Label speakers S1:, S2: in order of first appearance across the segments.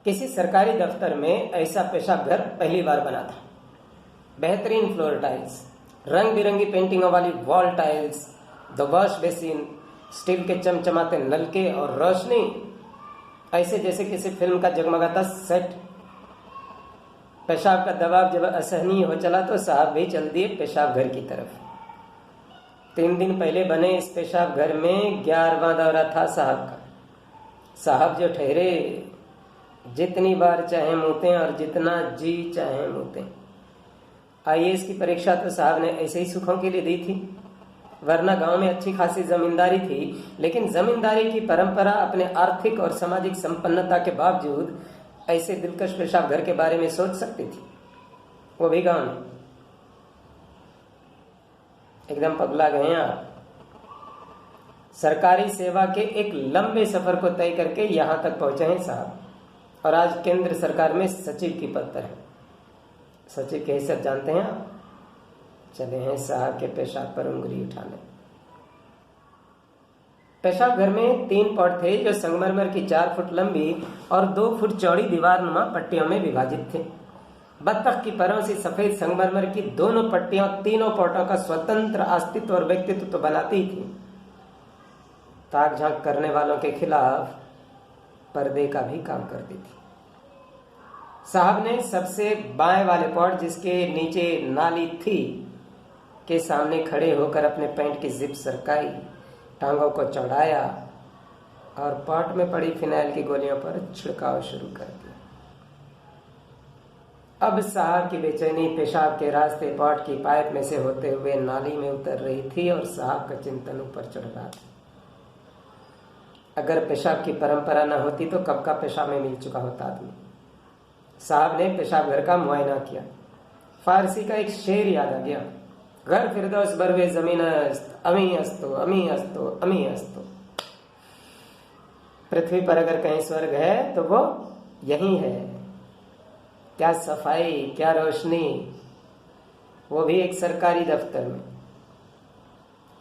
S1: किसी सरकारी दफ्तर में ऐसा पेशाब घर पहली बार बना था। बेहतरीन फ्लोर टाइल्स, रंग बिरंगी पेंटिंगों वाली wall tiles, the wash basin, steel के चमचमाते नलके और रोशनी ऐसे जैसे किसी फिल्म का जगमगाता सेट। पेशाब का दबाव जब असहनीय हो चला तो साहब भी चल दिए पेशाब घर की तरफ। 3 दिन पहले बने इस पेशाब घर में 11वां दौरा था साहब का। साहब जो ठहरे, जितनी बार चाहे मूते और जितना जी चाहे मूते। आईएएस की परीक्षा तो साहब ने ऐसे ही सुखों के लिए दी थी, वरना गांव में अच्छी खासी जमींदारी थी, लेकिन जमींदारी की परंपरा अपने आर्थिक और सामाजिक संपन्नता के बावजूद ऐसे दिलकश पेशाब घर के बारे में सोच सकती थी, वो भी गांव में। एकदम पगला गए आप। सरकारी सेवा के एक लंबे सफर को तय करके यहां तक पहुंचे हैं साहब, और आज केंद्र सरकार में सचिव की पद पर है। सचिव की हैसियत जानते हैं आप? चले हैं साहब के पेशाब पर उंगली उठाने। पेशाब घर में 3 पॉट थे जो संगमरमर की 4 फुट लंबी और 2 फुट चौड़ी दीवारनुमा पट्टियों में विभाजित थे। बत्तख की परों से सफेद संगमरमर की दोनों पट्टियां तीनों पॉटों का स्वतंत्र अस्तित्व और व्यक्तित्व तो बनाती थी, ताक झांक करने वालों के खिलाफ पर्दे का भी काम करती थी। साहब ने सबसे बाएं वाले पॉट, जिसके नीचे नाली थी, के सामने खड़े होकर अपने पैंट की जिप सरकाई, टांगों को चौड़ाया और पॉट में पड़ी फिनाइल की गोलियों पर छिड़काव शुरू कर दिया। अब साहब की बेचैनी पेशाब के रास्ते पॉट की पाइप में से होते हुए नाली में उतर रही थी और साहब का चिंतन ऊपर चढ़ रहा था। अगर पेशाब की परंपरा न होती तो कब का पेशाब में मिल चुका होता आदमी। साहब ने पेशाब घर का मुआयना किया। फारसी का एक शेर याद आ गया, घर फिरदौस बरवे जमीन अस्त, अमी अस्तो अमी अस्तो अमी अस्तो। पृथ्वी पर अगर कहीं स्वर्ग है तो वो यही है। क्या सफाई, क्या रोशनी, वो भी एक सरकारी दफ्तर में।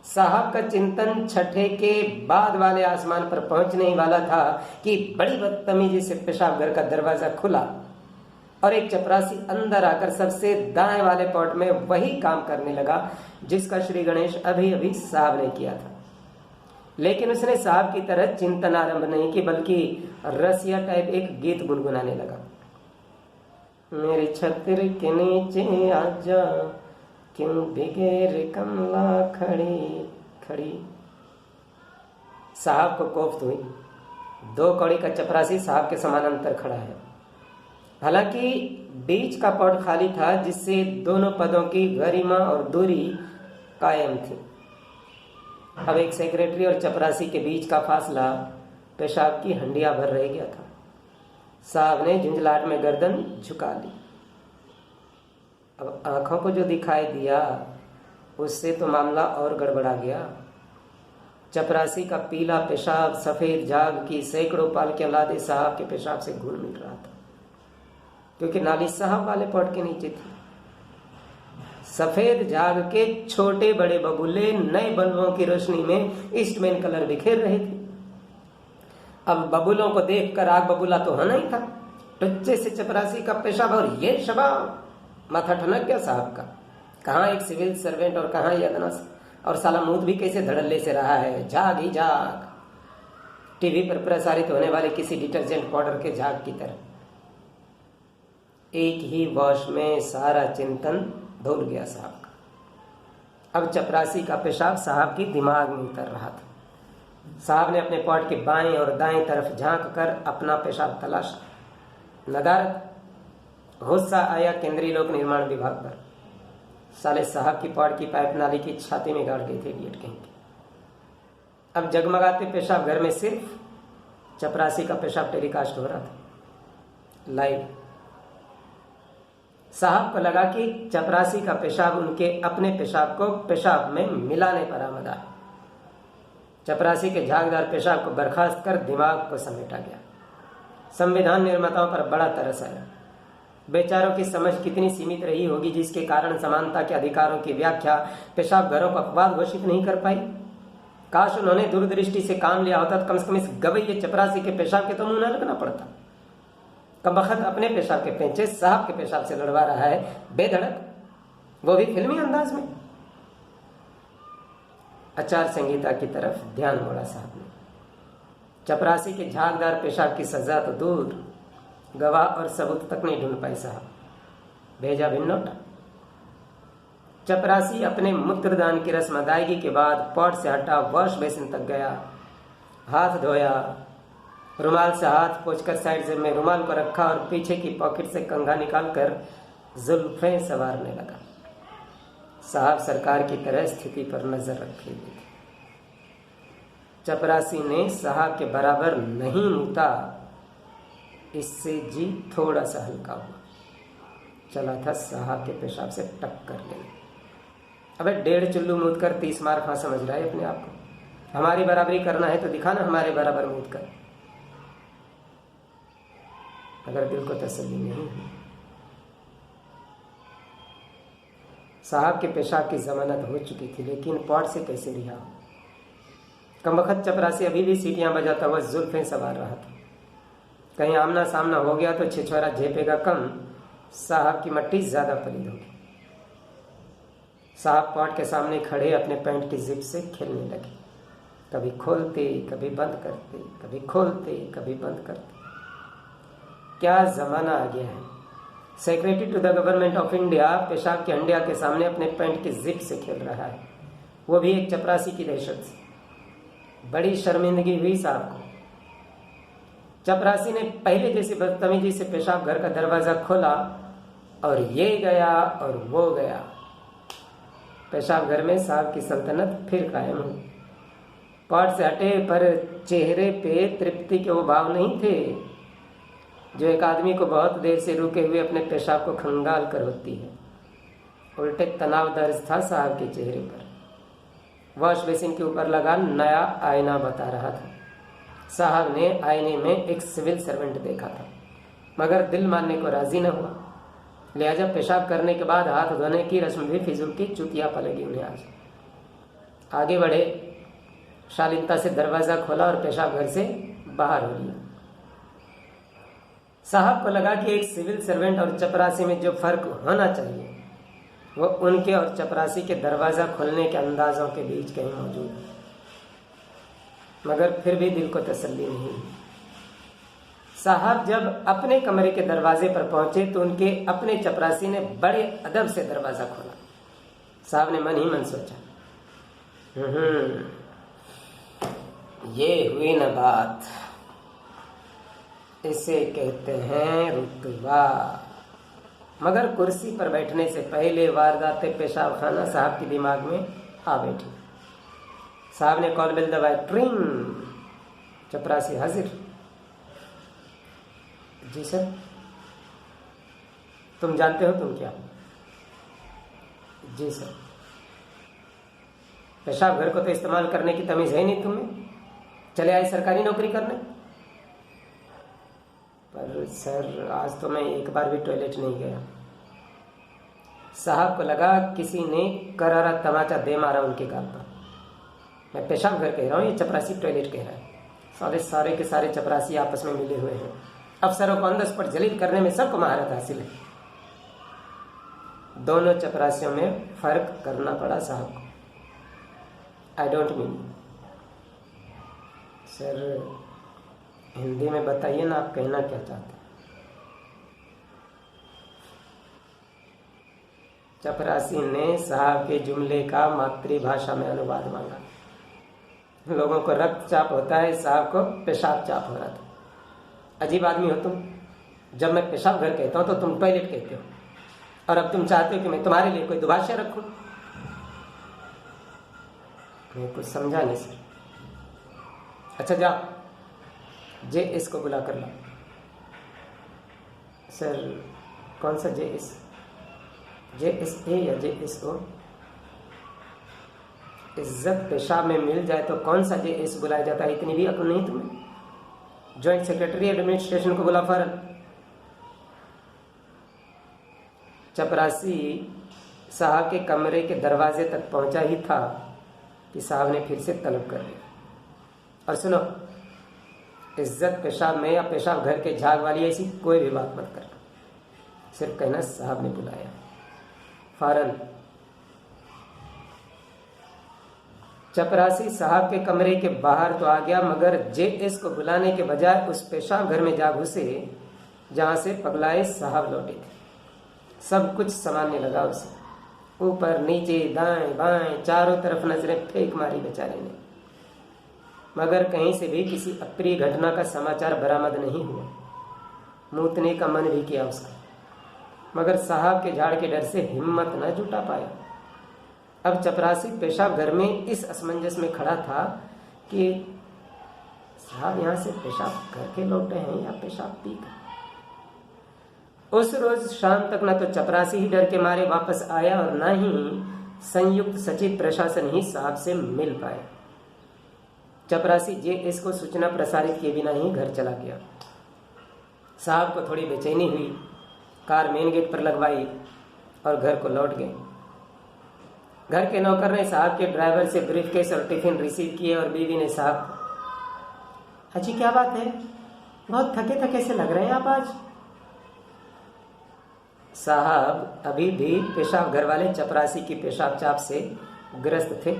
S1: साहब का चिंतन छठे के बाद वाले आसमान पर पहुंचने ही वाला था कि बड़ी बदतमीजी से पेशाब घर का दरवाजा खुला और एक चपरासी अंदर आकर सबसे दाएं वाले पॉट में वही काम करने लगा जिसका श्री गणेश अभी अभी साहब ने किया था। लेकिन उसने साहब की तरह चिंतन आरंभ नहीं की, बल्कि रसिया टाइप एक गीत गुनगुनाने लगा। मेरी छत्र के नीचे आजा, क्यों बिगेर कमला खड़ी खड़ी। साहब को कोफ्त हुई। 2 कौड़ी का चपरासी साहब के समानांतर खड़ा है। हालांकि बीच का पॉट खाली था, जिससे दोनों पदों की गरिमा और दूरी कायम थी। अब एक सेक्रेटरी और चपरासी के बीच का फासला पेशाब की हंडिया भर रह गया था। साहब ने झुंझलाहट में गर्दन झुका ली। अब आंखों को जो दिखाई दिया उससे तो मामला और गड़बड़ा गया। चपरासी का पीला पेशाब सफेद झाग की सैकड़ों पाल के औलादे साहब के पेशाब से घुल मिल रहा था, क्योंकि नाली साहब वाले पॉट के नीचे थी। सफेद झाग के छोटे बड़े बबूले नए बल्बों की रोशनी में ईस्टमैन कलर बिखेर रहे थे। अब बबूलों को देखकर आग बबूला तो होना ही था। टुच्चे से चपरासी का पेशाब और ये शबाब। माथा ठनक गया साहब का। कहाँ एक सिविल सर्वेंट और कहाँ यदनस, और साला मूत भी कैसे धड़ल्ले से रहा है, झाग ही झाग। टीवी पर प्रसारित होने वाले किसी डिटर्जेंट पाउडर के झाग की तरह। एक ही वॉश में सारा चिंतन धुल गया साहब का। अब चपरासी का पेशाब साहब की दिमाग में उतर रहा था। साहब ने अपने पॉट के बाएं और दाएं तरफ झांक कर अपना पेशाब तलाशा। नदारत, गुस्सा आया केंद्रीय लोक निर्माण विभाग पर। साले साहब की पॉट की पाइप नाली की छाती में गाड़ गई थी इडियट कहीं के। अब जगमगाते पेशाब घर में सिर्फ चपरासी का पेशाब टेलीकास्ट हो रहा था लाइव। साहब को लगा कि चपरासी का पेशाब उनके अपने पेशाब को पेशाब में मिलाने पर आमदा है। चपरासी के झागदार पेशाब को बर्खास्त कर दिमाग को समेटा गया। संविधान निर्माताओं पर बड़ा तरस आया। बेचारों की समझ कितनी सीमित रही होगी, जिसके कारण समानता के अधिकारों की व्याख्या पेशाब घरों को अपवाद घोषित नहीं कर पाई। काश उन्होंने दूरदृष्टि से काम लिया होता तो कम से कम इस गवैये चपरासी के पेशाब के तो मुंह न लगना पड़ता। कमबख्त अपने पेशाब के पेंचे साहब के पेशाब से लड़वा रहा है बेधड़क, वो भी फिल्मी अंदाज में। आचार संहिता की तरफ ध्यान मोड़ा साहब ने। चपरासी के झागदार पेशाब की सजा तो दूर, गवाह और सबूत तक नहीं ढूंढ पाए साहब, भेजा भिन्नोटा। चपरासी अपने मूत्रदान की रस्म अदायगी के बाद पॉट से हटा वॉश बेसिन तक गया, हाथ धोया, रुमाल से हाथ पोंछकर साइड जेब में रुमाल को रखा और पीछे की पॉकेट से कंघा निकालकर जुल्फें संवारने लगा। साहब सरकार की तरह स्थिति पर नजर रखी हुई थी। चपरासी ने साहब के बराबर नहीं मूता, इससे जी थोड़ा सा हल्का हुआ, चला था साहब के पेशाब से टक्कर लेने। अबे 1.5 चुल्लू मूत कर 30 मार खा समझ रहा है अपने आप को। हमारी बराबरी करना है तो दिखाना हमारे बराबर मूत कर। अगर दिल को तसल्ली नहीं हुई, साहब के पेशाब की जमानत हो चुकी थी, लेकिन पॉट से कैसे रिहा हो। कमबख्त चपरासी अभी भी सीटियां बजाता हुआ जुल्फें संवार रहा था। कहीं आमना सामना हो गया तो छिछोरा झेपेगा कम, साहब की मट्टी ज्यादा पलीद होगी। साहब पॉट के सामने खड़े अपने पैंट की जिप से खेलने लगे, कभी खोलते कभी बंद करते, कभी खोलते कभी बंद करते। क्या जमाना आ गया है। Secretary to the government of India पेशाब के हंडिया के सामने अपने पैंट की जिप से खेल रहा है, वो भी एक चपरासी की दहशत से। बड़ी शर्मिंदगी हुई साहब को। चपरासी ने पहले जैसी बदतमीजी से पेशाब घर का दरवाजा खोला और ये गया और वो गया। पेशाब घर में साहब की सल्तनत फिर कायम हुई। पॉट से हटे पर चेहरे पे तृप्ति के वो भाव नहीं थे जो एक आदमी को बहुत देर से रुके हुए अपने पेशाब को खंगाल कर होती है। उल्टे तनाव दर्ज था साहब के चेहरे पर। वॉश बेसिन के ऊपर लगा नया आईना बता रहा था। साहब ने आईने में एक सिविल सर्वेंट देखा था, मगर दिल मानने को राजी न हुआ। लिहाजा पेशाब करने के बाद हाथ धोने की रस्म भी फिजूल की चुतिया पलेगी उन्हें। आज आगे बढ़े, शालीनता से दरवाजा खोला और पेशाब घर से बाहर हो लिया। साहब को लगा कि एक सिविल सर्वेंट और चपरासी में जो फर्क होना चाहिए वो उनके और चपरासी के दरवाजा खोलने के अंदाजों के बीच कहीं मौजूद है, मगर फिर भी दिल को तसल्ली नहीं। साहब जब अपने कमरे के दरवाजे पर पहुंचे तो उनके अपने चपरासी ने बड़े अदब से दरवाजा खोला। साहब ने मन ही मन सोचा, ये हुई न बात, इसे कहते हैं रुतबा। मगर कुर्सी पर बैठने से पहले वारदाते पेशाब खाना साहब के दिमाग में आ बैठी। साहब ने कॉल बेल दबाया, ट्रिंग। चपरासी हाजिर। जी सर। तुम जानते हो तुम क्या? जी सर। पेशाब घर को तो इस्तेमाल करने की तमीज है नहीं तुम्हें, चले आए सरकारी नौकरी करने। पर सर आज तो मैं एक बार भी टॉयलेट नहीं गया। साहब को लगा किसी ने करारा तमाचा दे मारा उनके गाल पर। मैं पेशाब घर कह रहा हूँ, ये चपरासी टॉयलेट कह रहा है। सारे के सारे चपरासी आपस में मिले हुए हैं। अफसरों को अंदर पर जलील करने में सबको महारत हासिल है। दोनों चपरासियों में फर्क करना पड़ा साहब को। I don't mean sir, Hindi में बताइए ना, आप कहना क्या चाहते हैं? चपरासी ने साहब के जुमले का मातृभाषा में अनुवाद मांगा। लोगों को रक्तचाप होता है, साहब को पेशाब चाप हो रहा था। अजीब आदमी हो तुम। जब मैं पेशाब घर कहता हूं तो तुम टॉयलेट कहते हो, और अब तुम चाहते हो कि मैं तुम्हारे लिए कोई दुभाषा रखूं। मैं कुछ समझा नहीं सर। अच्छा जाओ, JS को बुला कर ला। सर कौन सा JS? JSA या JSO? इज्जत पेशाब में मिल जाए तो कौन सा JS बुलाया जाता है? इतनी भी अक्ल नहीं तुम्हें? ज्वाइंट सेक्रेटरी एडमिनिस्ट्रेशन को बुला फौरन। चपरासी साहब के कमरे के दरवाजे तक पहुंचा ही था कि साहब ने फिर से तलब कर लिया। और सुनो, इज्जत पेशाब में या पेशाब घर के झाग वाली ऐसी कोई भी बात मत करना, सिर्फ कहना साहब ने बुलाया। फौरन चपरासी साहब के कमरे के बाहर तो आ गया, मगर जेएस को बुलाने के बजाय उस पेशाब घर में जा घुसे जहां से पगलाए साहब लौटे थे। सब कुछ सामान्य लगा उसे, ऊपर नीचे दाएं बाएं चारों तरफ नजरें फेंक मारी बेचारे ने, मगर कहीं से भी किसी अप्रिय घटना का समाचार बरामद नहीं हुआ। मूतने का मन भी किया उसका, मगर साहब के झाड़ के डर से हिम्मत न जुटा पाया। अब चपरासी पेशाब घर में इस असमंजस में खड़ा था कि साहब यहाँ से पेशाब करके लौटे हैं या पेशाब पी कर। उस रोज शाम तक न तो चपरासी ही डर के मारे वापस आया और न ही संयुक्त सचिव प्रशासन ही साहब से मिल पाए। चपरासी जेएस को सूचना प्रसारित किए बिना ही घर चला गया। साहब को थोड़ी बेचैनी हुई, कार मेन गेट पर लगवाई और घर को लौट गए। घर के नौकर ने साहब के ड्राइवर से ब्रीफकेस और टिफिन रिसीव किए और बीवी ने साहब, अजी क्या बात है, बहुत थके थके से लग रहे हैं आप आज। साहब अभी भी पेशाब घर वाले चपरासी की पेशाब चाप से ग्रस्त थे।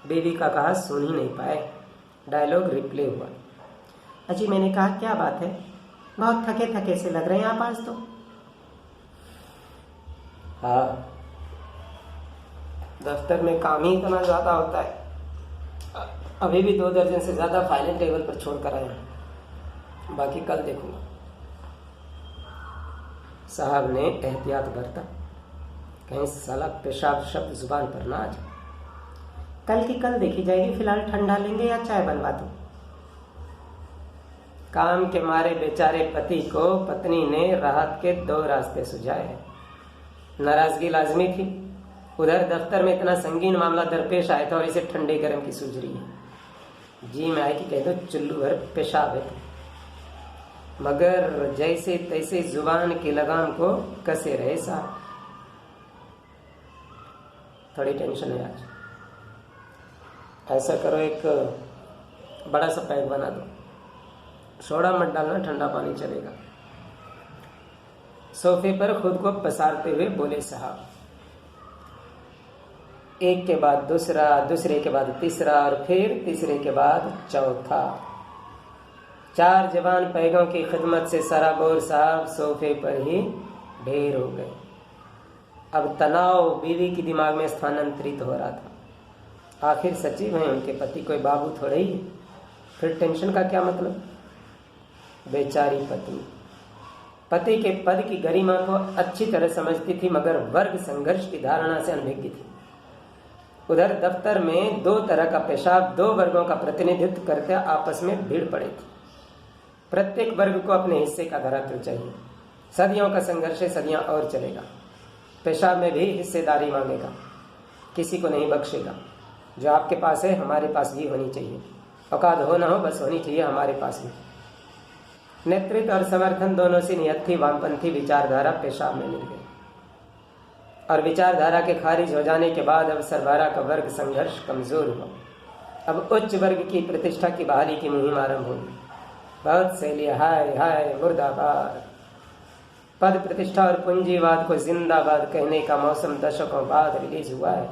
S1: बीवी का कहा सुन ही नहीं पाए, डायलॉग रिप्ले हुआ। अजी मैंने कहा क्या बात है, बहुत थके थके से लग रहे हैं आप आज तो। हाँ, दफ्तर में काम ही इतना ज्यादा होता है, अभी भी 2 दर्जन से ज्यादा फाइलें टेबल पर छोड़ कर आए हैं, बाकी कल देखूंगा। साहब ने एहतियात बरता, कहीं साला पेशाब शब्द जुबान पर ना आ जाए। कल की कल देखी जाएगी, फिलहाल ठंडा लेंगे या चाय बनवा दूं। काम के मारे बेचारे पति को पत्नी ने राहत के 2 रास्ते सुझाए। नाराजगी लाजमी थी, उधर दफ्तर में इतना संगीन मामला दरपेश आया था और इसे ठंडे गर्म की सूझ रही है। जी में आए कि कह दो चुल्लू भर पेशाब है, मगर जैसे तैसे जुबान की लगाम को कसे रहे साहब। थोड़ी टेंशन है आज, ऐसा करो एक बड़ा सा पैक बना दो, सोडा मत डालना, ठंडा पानी चलेगा। सोफे पर खुद को पसारते हुए बोले साहब। एक के बाद दूसरा, दूसरे के बाद तीसरा और फिर तीसरे के बाद चौथा। 4 जवान पैगों की खिदमत से सराबोर साहब सोफे पर ही ढेर हो गए। अब तनाव बीवी की दिमाग में स्थानांतरित हो रहा था। आखिर सचिव हैं उनके पति, कोई बाबू थोड़े ही है, फिर टेंशन का क्या मतलब। बेचारी पत्नी पति के पद की गरिमा को अच्छी तरह समझती थी, मगर वर्ग संघर्ष की धारणा से अनभिज्ञ थी। उधर दफ्तर में 2 तरह का पेशाब 2 वर्गों का प्रतिनिधित्व करते आपस में भीड़ पड़े थी। प्रत्येक वर्ग को अपने हिस्से का धरातल चाहिए। सदियों का संघर्ष है, सदियां और चलेगा। पेशाब में भी हिस्सेदारी मांगेगा, किसी को नहीं बख्शेगा। जो आपके पास है हमारे पास भी होनी चाहिए, औकात हो ना हो बस होनी चाहिए हमारे पास भी। नेतृत्व और समर्थन दोनों से नियत वामपंथी विचारधारा पेशाब में मिल गई, और विचारधारा के खारिज हो जाने के बाद अब सरबराह का वर्ग संघर्ष कमजोर हुआ। अब उच्च वर्ग की प्रतिष्ठा की बहाली की मुहिम आरंभ होगी। बहुत सैली हाय हाय मुर्दाबाद। पद प्रतिष्ठा और पूंजीवाद को जिंदाबाद कहने का मौसम दशकों बाद रिलीज हुआ है।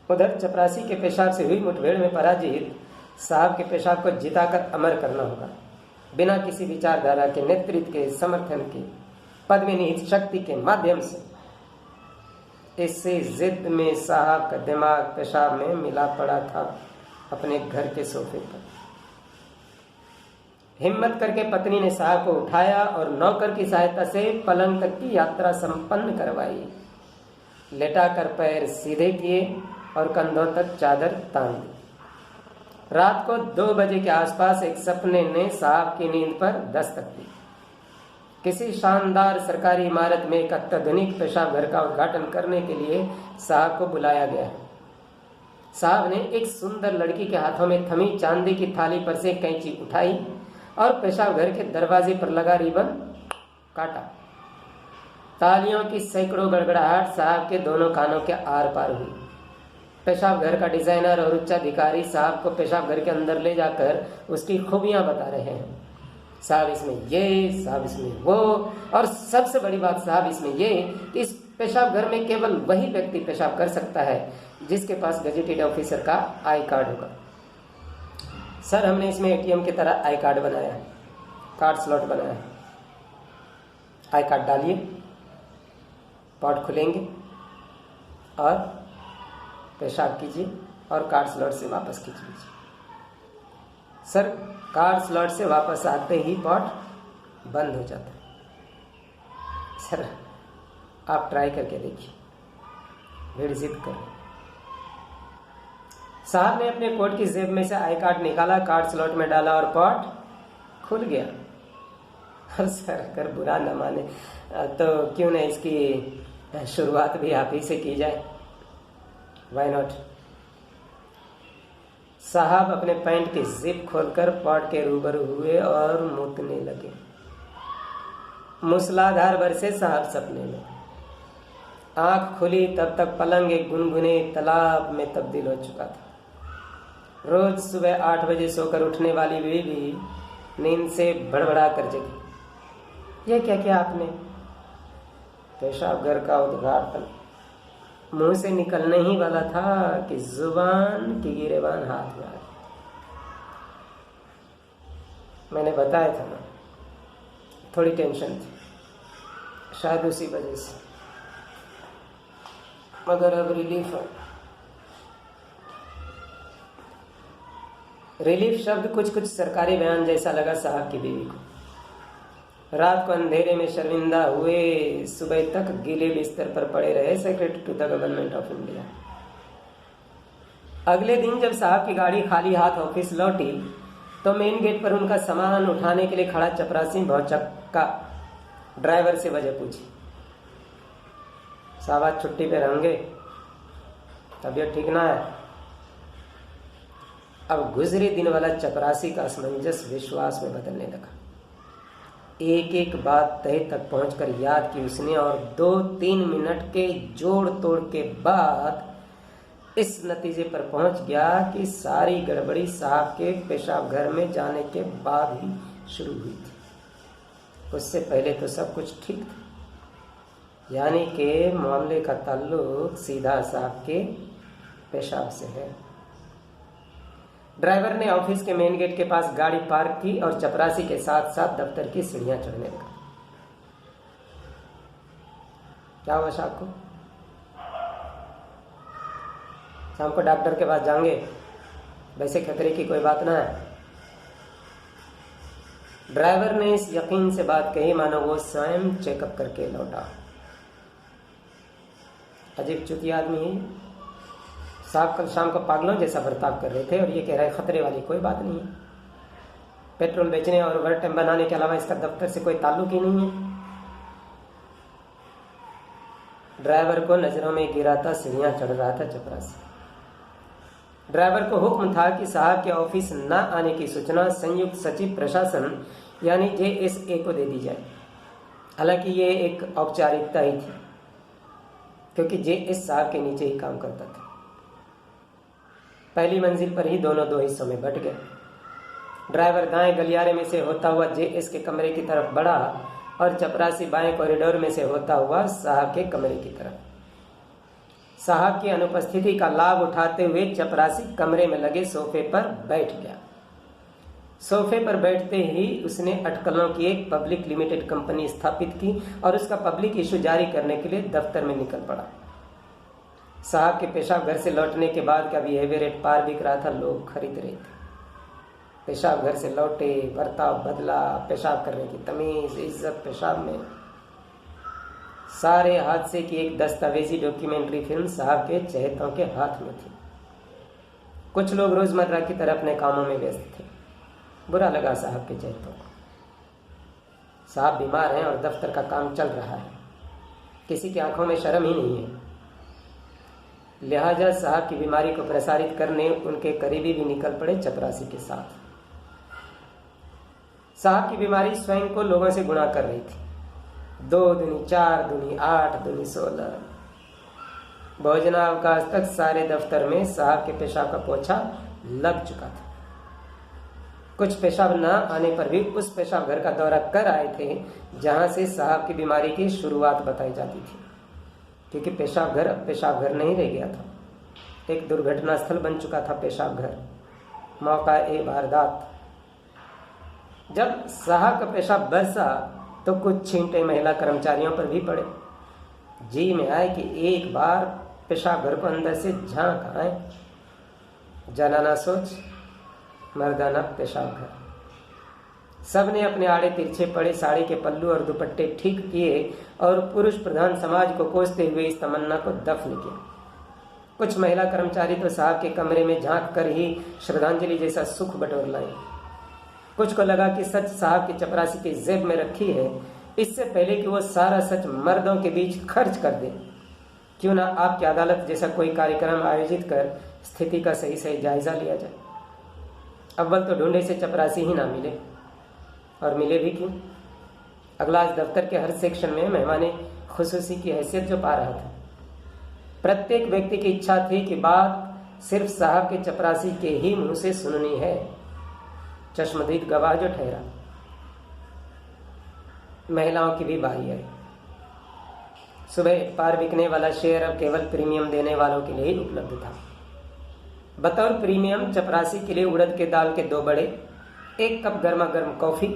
S1: उधर चपरासी के पेशाब से हुई मुठभेड़ में पराजित साहब के पेशाब को जिताकर अमर करना होगा, बिना किसी विचारधारा के, नेतृत्व के, समर्थन के, पद में निहित शक्ति के माध्यम से। इससे जिद में साहब का दिमाग पेशाब में मिला पड़ा था अपने घर के सोफे पर। हिम्मत करके पत्नी ने साहब को उठाया और नौकर की सहायता से पलंग तक की यात्रा संपन्न करवाई। लेटाकर पैर सीधे किए और कंधों तक चादर तान दी। रात को 2 बजे के आसपास एक सपने ने साहब की नींद पर दस्तक दी। किसी शानदार सरकारी इमारत में एक अत्याधुनिक पेशाब घर का उद्घाटन करने के लिए साहब को बुलाया गया है। साहब ने एक सुंदर लड़की के हाथों में थमी चांदी की थाली पर से कैंची उठाई और पेशाब घर के दरवाजे पर लगा रिबन काटा। तालियों की सैकड़ों गड़गड़ाहट साहब के दोनों कानों के आर पार हुई। पेशाब घर का डिजाइनर और उच्चाधिकारी साहब को पेशाब घर के अंदर ले जाकर उसकी खूबियां बता रहे हैं। साहब इसमें ये, साहब इसमें वो, और सबसे बड़ी बात साहब इसमें ये कि इस पेशाब घर में केवल वही व्यक्ति पेशाब कर सकता है जिसके पास गजेटेड ऑफिसर का आई कार्ड होगा। सर हमने इसमें एटीएम की तरह आई कार्ड बनाया है, कार्ड स्लॉट बनाया है। आई कार्ड डालिए, पॉट खुलेंगे और पेशाब कीजिए और कार्ड स्लॉट से वापस खींच लीजिए। सर कार्ड स्लॉट से वापस आते ही पॉट बंद हो जाता है। सर आप ट्राई करके देखिए, भीड़ जिद करो। साहब ने अपने कोट की जेब में से आई कार्ड निकाला, कार्ड स्लॉट में डाला और पॉट खुल गया। और सर अगर बुरा न माने तो क्यों न इसकी शुरुआत भी आप ही से की जाए, व्हाई नॉट। साहब अपने पैंट की जिप खोलकर पॉट के रूबरू हुए और मूतने लगे। मूसलाधार बरसे साहब सपने में। आंख खुली तब तक पलंग एक गुनगुने तालाब में तब्दील हो चुका था। रोज सुबह 8 बजे सोकर उठने वाली बीवी नींद से बड़बड़ा कर जगी। यह क्या किया आपने? पेशाब घर का उद्घाटन। मुंह से निकलने ही वाला था कि जुबान की गिरेबान हाथ में आ गई। मैंने बताया था ना, थोड़ी टेंशन थी, शायद उसी वजह से, मगर अब रिलीफ है। रिलीफ शब्द कुछ कुछ सरकारी बयान जैसा लगा साहब की बीवी को। रात को अंधेरे में शर्मिंदा हुए सुबह तक गीले बिस्तर पर पड़े रहे secretary to the government of India. अगले दिन जब साहब की गाड़ी खाली हाथ ऑफिस लौटी तो मेन गेट पर उनका सामान उठाने के लिए खड़ा चपरासी भौचक्का ड्राइवर से वजह पूछी। साहब आज छुट्टी पे रहेंगे, तबीयत ठीक ना है। अब गुजरे दिन वाला चपरासी का असमंजस विश्वास में बदलने लगा। एक एक बात तह तक पहुंचकर याद की उसने और 2-3 मिनट के जोड़ तोड़ के बाद इस नतीजे पर पहुंच गया कि सारी गड़बड़ी साहब के पेशाब घर में जाने के बाद ही शुरू हुई थी। उससे पहले तो सब कुछ ठीक था, यानी कि मामले का ताल्लुक सीधा साहब के पेशाब से है। ड्राइवर ने ऑफिस के मेन गेट के पास गाड़ी पार्क की और चपरासी के साथ साथ दफ्तर की सीढ़ियां चढ़ने लगा। क्या हुआ साहब को? शाम को डॉक्टर के पास जाएंगे, वैसे खतरे की कोई बात ना है। ड्राइवर ने इस यकीन से बात कही मानो वो स्वयं चेकअप करके लौटा। अजीब चुतिया आदमी है साहब। कल शाम को पागलों जैसा बर्ताव कर रहे थे और ये कह रहे खतरे वाली कोई बात नहीं है। पेट्रोल बेचने और ओवरटाइम बनाने के अलावा इसका दफ्तर से कोई ताल्लुक ही नहीं है। ड्राइवर को नजरों में गिराता सीढ़ियां चढ़ रहा था चपरासी। ड्राइवर को हुक्म था कि साहब के ऑफिस न आने की सूचना संयुक्त सचिव प्रशासन यानी JSA को दे दी जाए। हालांकि ये एक औपचारिकता ही थी क्योंकि JS साहब के नीचे ही काम करता था। पहली मंजिल पर ही दोनों 2 हिस्सों में बट गए। ड्राइवर दाएं गलियारे में से होता हुआ JS के कमरे की तरफ बढ़ा और चपरासी बाएं कॉरिडोर में से होता हुआ साहब के कमरे की तरफ। साहब की अनुपस्थिति का लाभ उठाते हुए चपरासी कमरे में लगे सोफे पर बैठ गया। सोफे पर बैठते ही उसने अटकलों की एक पब्लिक लिमिटेड कंपनी स्थापित की और उसका पब्लिक इशू जारी करने के लिए दफ्तर में निकल पड़ा। साहब के पेशाब घर से लौटने के बाद का बिहेवियर रेट पार बिक रहा था, लोग खरीद रहे थे। पेशाब घर से लौटे, बर्ताव बदला, पेशाब करने की तमीज, इज्जत पेशाब में। सारे हादसे की एक दस्तावेजी डॉक्यूमेंट्री फिल्म साहब के चहेतों के हाथ में थी। कुछ लोग रोजमर्रा की तरह अपने कामों में व्यस्त थे। बुरा लगा साहब के चहेतों को। साहब बीमार हैं और दफ्तर का काम चल रहा है, किसी की आंखों में शर्म ही नहीं है। लिहाजा साहब की बीमारी को प्रसारित करने उनके करीबी भी निकल पड़े चपरासी के साथ। साहब की बीमारी स्वयं को लोगों से गुणा कर रही थी। 2 दूनी 4 दूनी 8 दूनी 16। भोजनावकाश तक सारे दफ्तर में साहब के पेशाब का पोछा लग चुका था। कुछ पेशाब न आने पर भी उस पेशाब घर का दौरा कर आए थे जहां से साहब की बीमारी की शुरुआत बताई जाती थी, क्योंकि पेशाब घर अब पेशाब घर नहीं रह गया था, एक दुर्घटना स्थल बन चुका था पेशाब घर, मौका ए वारदात। जब साहब का पेशाब बरसा तो कुछ छींटे महिला कर्मचारियों पर भी पड़े। जी में आए कि एक बार पेशाब घर को अंदर से झांक आए। जनाना सोच, मर्दाना पेशाब घर। सबने अपने आड़े तिरछे पड़े साड़ी के पल्लू और दुपट्टे ठीक किए और पुरुष प्रधान समाज को कोसते हुए इस तमन्ना को दफन किया। कुछ महिला कर्मचारी तो साहब के कमरे में झांक कर ही श्रद्धांजलि जैसा सुख बटोर लाए। कुछ को लगा कि सच साहब की चपरासी की जेब में रखी है, इससे पहले कि वो सारा सच मर्दों के बीच खर्च कर दे, क्यों ना आपकी अदालत जैसा कोई कार्यक्रम आयोजित कर स्थिति का सही सही जायजा लिया जाए। अव्वल तो ढूंढे से चपरासी ही ना मिले, और मिले भी क्यों। अगला आज दफ्तर के हर सेक्शन में मेहमाने खुसूसी की हैसियत जो पा रहा था। प्रत्येक व्यक्ति की इच्छा थी कि बात सिर्फ साहब के चपरासी के ही मुंह से सुननी है। चश्मदीद गवाह जो ठहरा। महिलाओं की भी बारी आई। सुबह पार बिकने वाला शेयर अब केवल प्रीमियम देने वालों के लिए ही उपलब्ध था। बतौर प्रीमियम चपरासी के लिए उड़द के दाल के 2 बड़े, 1 कप गर्मा गर्म कॉफी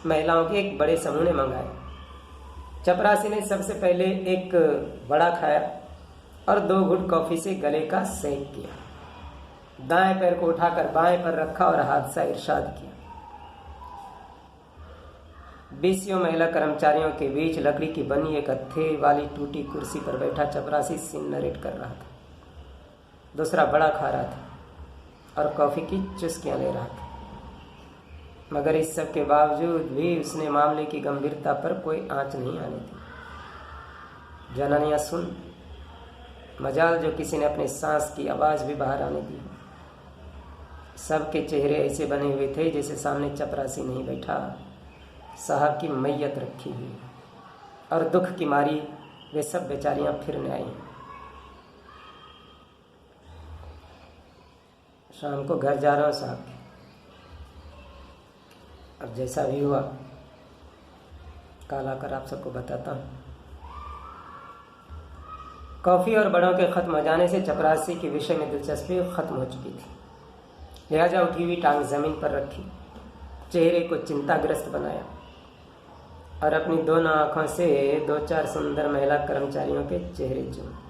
S1: महिलाओं के एक बड़े समूह ने मंगाए। चपरासी ने सबसे पहले एक बड़ा खाया और 2 घुट कॉफी से गले का सेक किया। दाएं पैर को उठाकर बाएं पर रखा और हाथ से इरशाद किया। 20 महिला कर्मचारियों के बीच लकड़ी की बनी एक हत्थे वाली टूटी कुर्सी पर बैठा चपरासी सीन नरेट कर रहा था। दूसरा बड़ा खा रहा था और कॉफी की चुस्कियां ले रहा था, मगर इस सब के बावजूद भी उसने मामले की गंभीरता पर कोई आंच नहीं आने दी। जनानियां सुन, मजाल जो किसी ने अपने सांस की आवाज भी बाहर आने दी। सबके चेहरे ऐसे बने हुए थे जैसे सामने चपरासी नहीं बैठा, साहब की मैयत रखी हुई, और दुख की मारी वे सब बेचारियां फिरने आई। शाम को घर जा रहा हूँ साहब के, अब जैसा भी हुआ कल आकर आप सबको बताता हूँ। कॉफी और बड़ों के खत्म हो जाने से चपरासी के विषय में दिलचस्पी खत्म हो चुकी थी। लिहाजा उठी हुई टांग जमीन पर रखी, चेहरे को चिंताग्रस्त बनाया और अपनी दोनों आंखों से 2-4 सुंदर महिला कर्मचारियों के चेहरे चूमे।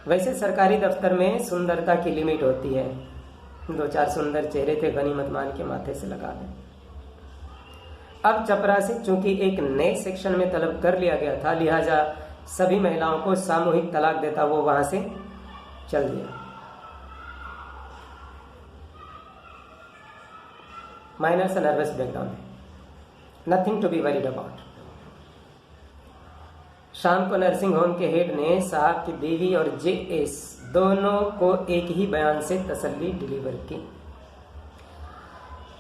S1: वैसे सरकारी दफ्तर में सुंदरता की लिमिट होती है। 2-4 सुंदर चेहरे थे, गनीमत मान के माथे से लगा दें। अब चपरासी चूंकि एक नए सेक्शन में तलब कर लिया गया था, लिहाजा सभी महिलाओं को सामूहिक तलाक देता वो वहां से चल दिया। माइनर सा नर्वस ब्रेकडाउन है, nothing to be worried about. शाम को नर्सिंग होम के हेड ने साहब की बीवी और जेएस दोनों को एक ही बयान से तसल्ली डिलीवर की।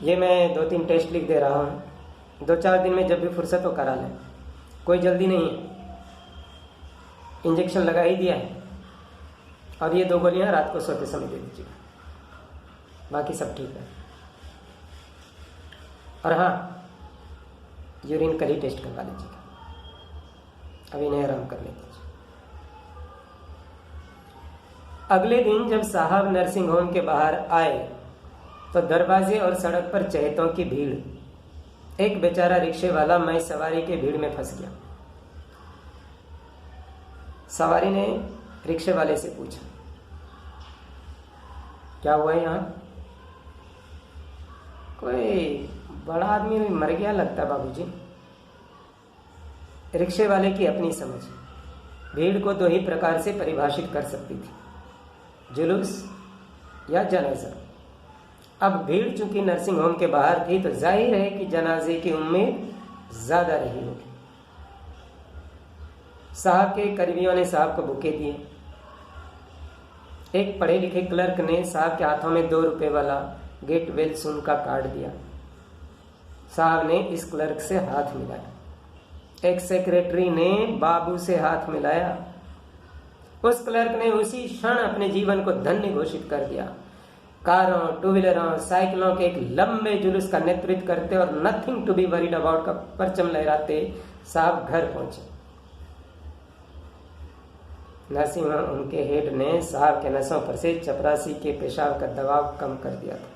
S1: ये मैं 2-3 टेस्ट लिख दे रहा हूँ, 2-4 दिन में जब भी फुर्सत हो करा लें, कोई जल्दी नहीं है। इंजेक्शन लगा ही दिया है और ये 2 गोलियां रात को सोते समय दे दीजिएगा, बाकी सब ठीक है। और हाँ, यूरिन कल ही टेस्ट करवा लीजिएगा, अभी नहीं आराम कर लेते। अगले दिन जब साहब नर्सिंग होम के बाहर आए तो दरवाजे और सड़क पर चहेतों की भीड़। एक बेचारा रिक्शे वाला मैं सवारी के भीड़ में फंस गया। सवारी ने रिक्शे वाले से पूछा, क्या हुआ है यहाँ? कोई बड़ा आदमी मर गया लगता है बाबूजी। रिक्शे वाले की अपनी समझ भीड़ को 2 ही प्रकार से परिभाषित कर सकती थी, जुलूस या जनाजा। अब भीड़ चूंकि नर्सिंग होम के बाहर थी तो जाहिर है कि जनाजे की उम्मीद ज्यादा रही होगी। साहब के करीबियों ने साहब को बुके दिए। एक पढ़े लिखे क्लर्क ने साहब के हाथों में 2 रुपए वाला गेट वेल सून का कार्ड दिया। साहब ने इस क्लर्क से हाथ मिलाया। एक सेक्रेटरी ने बाबू से हाथ मिलाया। उस क्लर्क ने उसी क्षण अपने जीवन को धन्य घोषित कर दिया। कारों, टू व्हीलरों, साइकिलों के एक लंबे जुलूस का नेतृत्व करते और nothing to be worried about का परचम लहराते साहब घर पहुंचे। नरसिंह उनके हेड ने साहब के नसों पर से चपरासी के पेशाब का दबाव कम कर दिया था।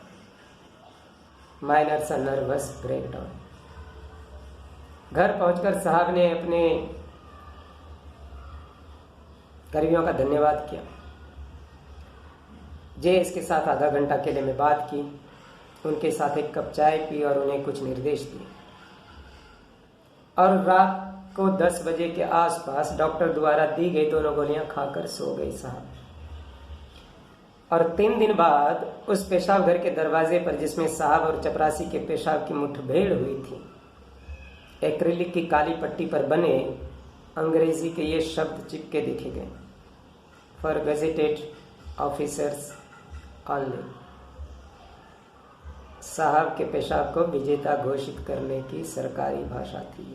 S1: माइनर सा नर्वस ब्रेकडाउन। घर पहुंचकर साहब ने अपने कर्मियों का धन्यवाद किया। जेस के साथ आधा घंटा अकेले में बात की, उनके साथ एक कप चाय पी और उन्हें कुछ निर्देश दिए। और रात को 10 बजे के आसपास डॉक्टर द्वारा दी गई 2 गोलियां खाकर सो गई साहब। और 3 दिन बाद उस पेशाब घर के दरवाजे पर, जिसमें साहब और चपरासी के पेशाब की मुठभेड़ हुई थी, एक्रिलिक की काली पट्टी पर बने अंग्रेजी के ये शब्द चिपके दिखे गए, फॉर गजेटेड ऑफिसर्स ऑनली। साहब के पेशाब को विजेता घोषित करने की सरकारी भाषा थी।